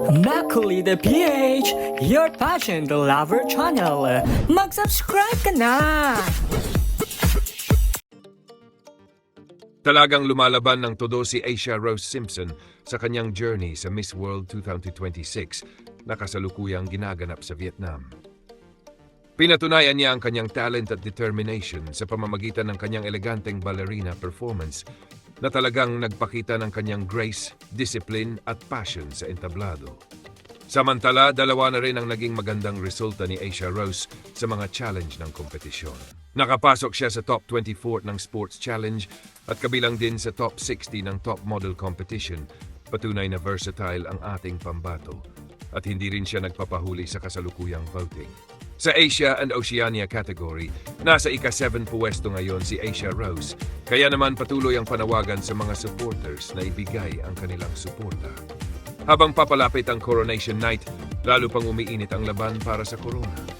Macaulay PH, your passion the lover channel. Mag-subscribe ka na! Talagang lumalaban ng todo si Asia Rose Simpson sa kanyang journey sa Miss World 2026 na kasalukuyang ginaganap sa Vietnam. Pinatunayan niya ang kanyang talent at determination sa pamamagitan ng kanyang eleganteng ballerina performance na talagang nagpakita ng kanyang grace, discipline at passion sa entablado. Samantala, dalawa na rin ang naging magandang resulta ni Asia Rose sa mga challenge ng kompetisyon. Nakapasok siya sa top 24 ng Sports Challenge at kabilang din sa top 60 ng Top Model Competition. Patunay na versatile ang ating pambato at hindi rin siya nagpapahuli sa kasalukuyang voting. Sa Asia and Oceania category, nasa ika-7 puwesto ngayon si Asia Rose, kaya naman patuloy ang panawagan sa mga supporters na ibigay ang kanilang suporta. Habang papalapit ang Coronation Night, lalo pang umiinit ang laban para sa corona.